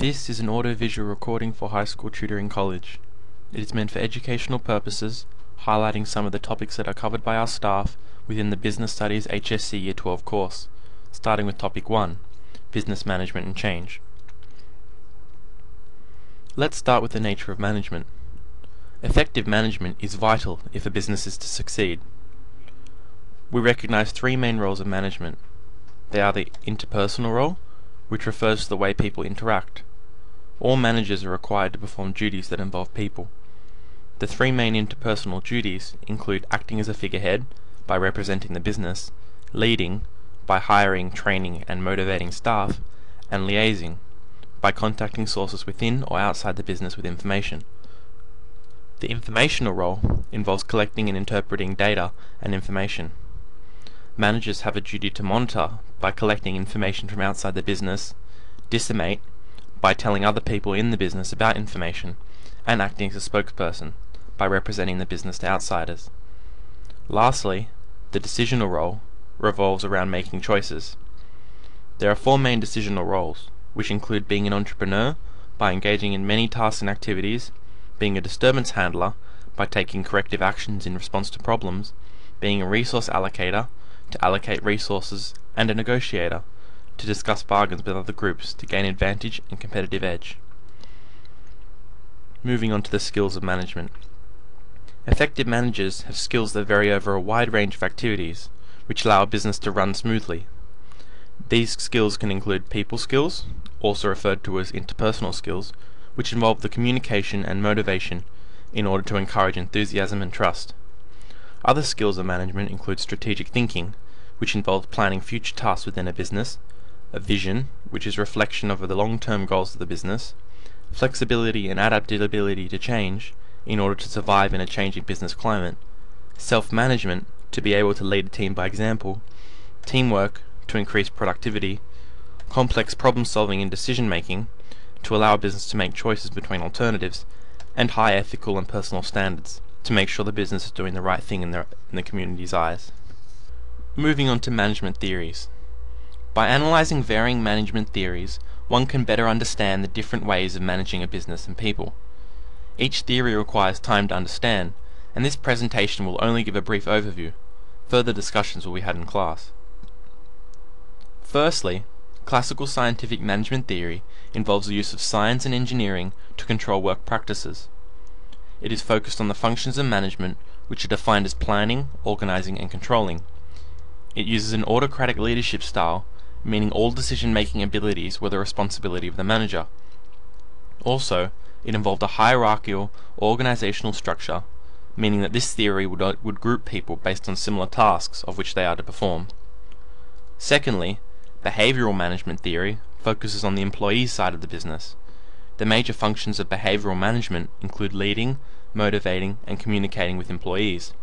This is an audio-visual recording for high school tutoring college. It is meant for educational purposes, highlighting some of the topics that are covered by our staff within the Business Studies HSC Year 12 course, starting with Topic 1, Business Management and Change. Let's start with the nature of management. Effective management is vital if a business is to succeed. We recognize three main roles of management. They are the interpersonal role, which refers to the way people interact. All managers are required to perform duties that involve people. The three main interpersonal duties include acting as a figurehead by representing the business, leading by hiring, training and motivating staff, and liaising by contacting sources within or outside the business with information. The informational role involves collecting and interpreting data and information. Managers have a duty to monitor by collecting information from outside the business, disseminate by telling other people in the business about information, and acting as a spokesperson by representing the business to outsiders. Lastly, the decisional role revolves around making choices. There are four main decisional roles, which include being an entrepreneur by engaging in many tasks and activities, being a disturbance handler by taking corrective actions in response to problems, being a resource allocator to allocate resources, and a negotiator to discuss bargains with other groups to gain advantage and competitive edge. Moving on to the skills of management. Effective managers have skills that vary over a wide range of activities, which allow a business to run smoothly. These skills can include people skills, also referred to as interpersonal skills, which involve the communication and motivation in order to encourage enthusiasm and trust. Other skills of management include strategic thinking, which involves planning future tasks within a business, a vision, which is reflection of the long-term goals of the business, flexibility and adaptability to change in order to survive in a changing business climate, self-management, to be able to lead a team by example, teamwork, to increase productivity, complex problem-solving and decision-making, to allow a business to make choices between alternatives, and high ethical and personal standards, to make sure the business is doing the right thing in the community's eyes. Moving on to management theories. By analyzing varying management theories, one can better understand the different ways of managing a business and people. Each theory requires time to understand, and this presentation will only give a brief overview. Further discussions will be had in class. Firstly, classical scientific management theory involves the use of science and engineering to control work practices. It is focused on the functions of management, which are defined as planning, organizing, and controlling. It uses an autocratic leadership style, meaning all decision-making abilities were the responsibility of the manager. Also, it involved a hierarchical, organizational structure, meaning that this theory would group people based on similar tasks of which they are to perform. Secondly, behavioral management theory focuses on the employee side of the business. The major functions of behavioral management include leading, motivating, and communicating with employees.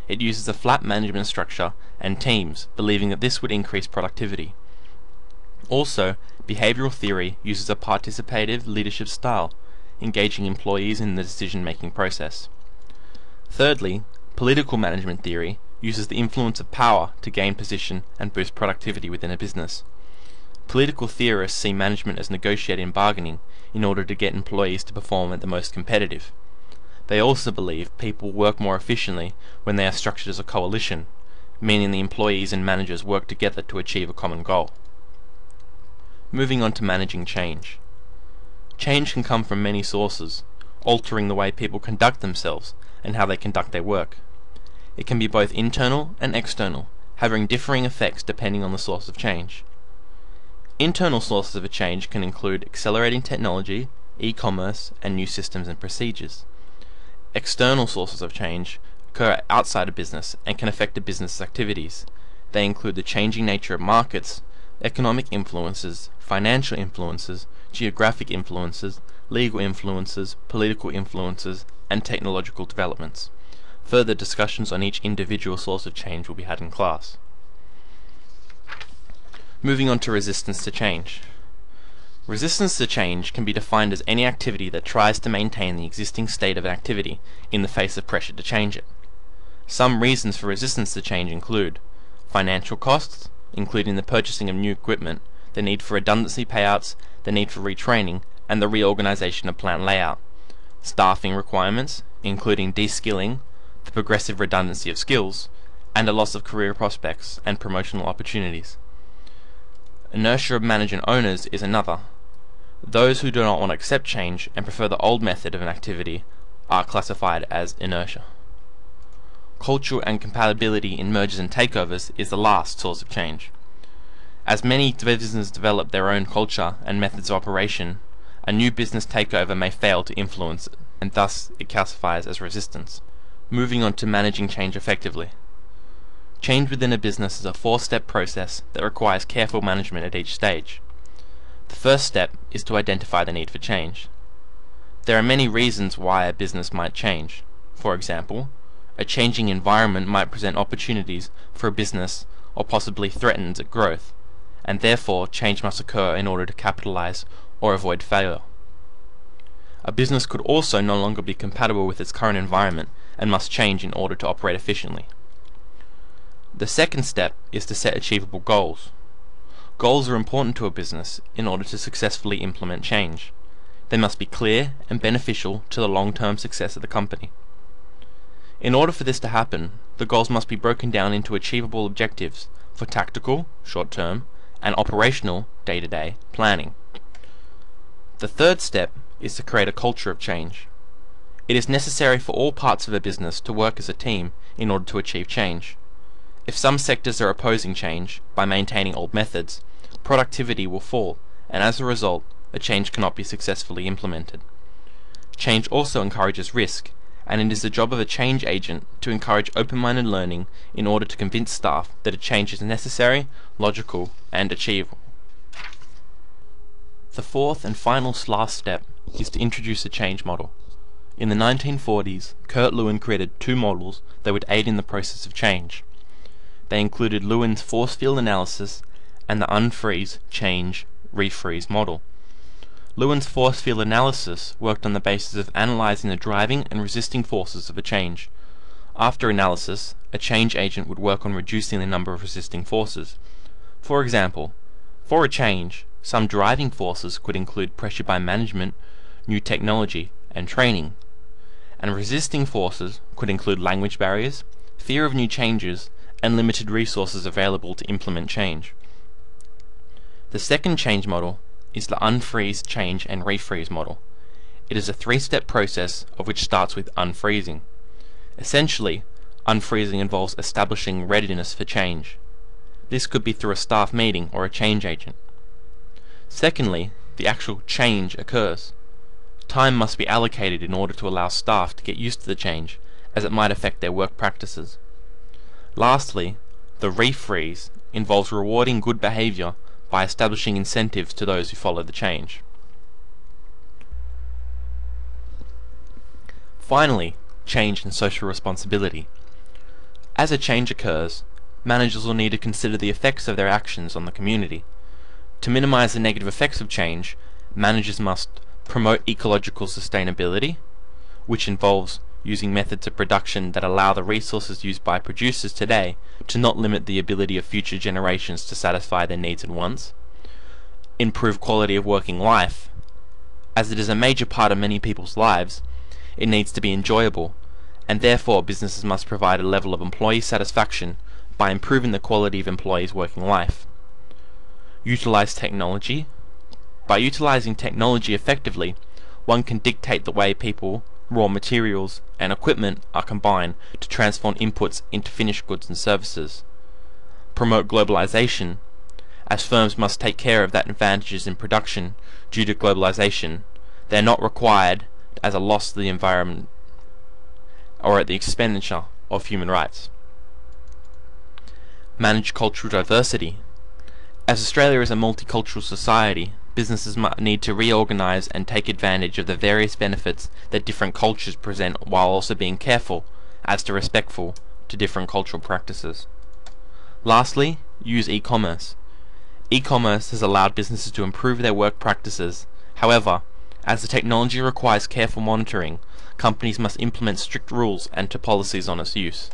It uses a flat management structure and teams, believing that this would increase productivity. Also, behavioral theory uses a participative leadership style, engaging employees in the decision-making process. Thirdly, political management theory uses the influence of power to gain position and boost productivity within a business. Political theorists see management as negotiating and bargaining in order to get employees to perform at the most competitive. They also believe people work more efficiently when they are structured as a coalition, meaning the employees and managers work together to achieve a common goal. Moving on to managing change. Change can come from many sources, altering the way people conduct themselves and how they conduct their work. It can be both internal and external, having differing effects depending on the source of change. Internal sources of a change can include accelerating technology, e-commerce, and new systems and procedures. External sources of change occur outside a business and can affect a business's activities. They include the changing nature of markets, economic influences, financial influences, geographic influences, legal influences, political influences, and technological developments. Further discussions on each individual source of change will be had in class. Moving on to resistance to change. Resistance to change can be defined as any activity that tries to maintain the existing state of an activity in the face of pressure to change it. Some reasons for resistance to change include financial costs, including the purchasing of new equipment, the need for redundancy payouts, the need for retraining, and the reorganization of plant layout, staffing requirements, including de-skilling, the progressive redundancy of skills, and a loss of career prospects and promotional opportunities. Inertia of management owners is another. Those who do not want to accept change and prefer the old method of an activity are classified as inertia. Cultural and compatibility in mergers and takeovers is the last source of change. As many businesses develop their own culture and methods of operation, a new business takeover may fail to influence it, and thus it classifies as resistance. Moving on to managing change effectively. Change within a business is a four-step process that requires careful management at each stage. The first step is to identify the need for change. There are many reasons why a business might change. For example, a changing environment might present opportunities for a business or possibly threatens its growth, and therefore change must occur in order to capitalize or avoid failure. A business could also no longer be compatible with its current environment and must change in order to operate efficiently. The second step is to set achievable goals. Goals are important to a business in order to successfully implement change. They must be clear and beneficial to the long-term success of the company. In order for this to happen, the goals must be broken down into achievable objectives for tactical, short-term, and operational, day-to-day planning. The third step is to create a culture of change. It is necessary for all parts of a business to work as a team in order to achieve change. If some sectors are opposing change by maintaining old methods, productivity will fall, and as a result, a change cannot be successfully implemented. Change also encourages risk, and it is the job of a change agent to encourage open-minded learning in order to convince staff that a change is necessary, logical, and achievable. The fourth and final last step is to introduce a change model. In the 1940s, Kurt Lewin created two models that would aid in the process of change. They included Lewin's force field analysis and the unfreeze, change, refreeze model. Lewin's force field analysis worked on the basis of analyzing the driving and resisting forces of a change. After analysis, a change agent would work on reducing the number of resisting forces. For example, for a change, some driving forces could include pressure by management, new technology, and training, and resisting forces could include language barriers, fear of new changes, and limited resources available to implement change. The second change model is the unfreeze, change, and refreeze model. It is a three-step process of which starts with unfreezing. Essentially, unfreezing involves establishing readiness for change. This could be through a staff meeting or a change agent. Secondly, the actual change occurs. Time must be allocated in order to allow staff to get used to the change, as it might affect their work practices. Lastly, the refreeze involves rewarding good behavior by establishing incentives to those who follow the change. Finally, change and social responsibility. As a change occurs, managers will need to consider the effects of their actions on the community. To minimize the negative effects of change, managers must promote ecological sustainability, which involves using methods of production that allow the resources used by producers today to not limit the ability of future generations to satisfy their needs and wants. Improve quality of working life. As it is a major part of many people's lives, it needs to be enjoyable, and therefore businesses must provide a level of employee satisfaction by improving the quality of employees' working life. Utilize technology. By utilizing technology effectively, one can dictate the way people, raw materials, and equipment are combined to transform inputs into finished goods and services. Promote globalization, as firms must take care of that advantages in production due to globalization, they are not required as a loss to the environment or at the expenditure of human rights. Manage cultural diversity. As Australia is a multicultural society, businesses need to reorganize and take advantage of the various benefits that different cultures present while also being careful as to respectful to different cultural practices. Lastly, use e-commerce. E-commerce has allowed businesses to improve their work practices. However, as the technology requires careful monitoring, companies must implement strict rules and policies on its use.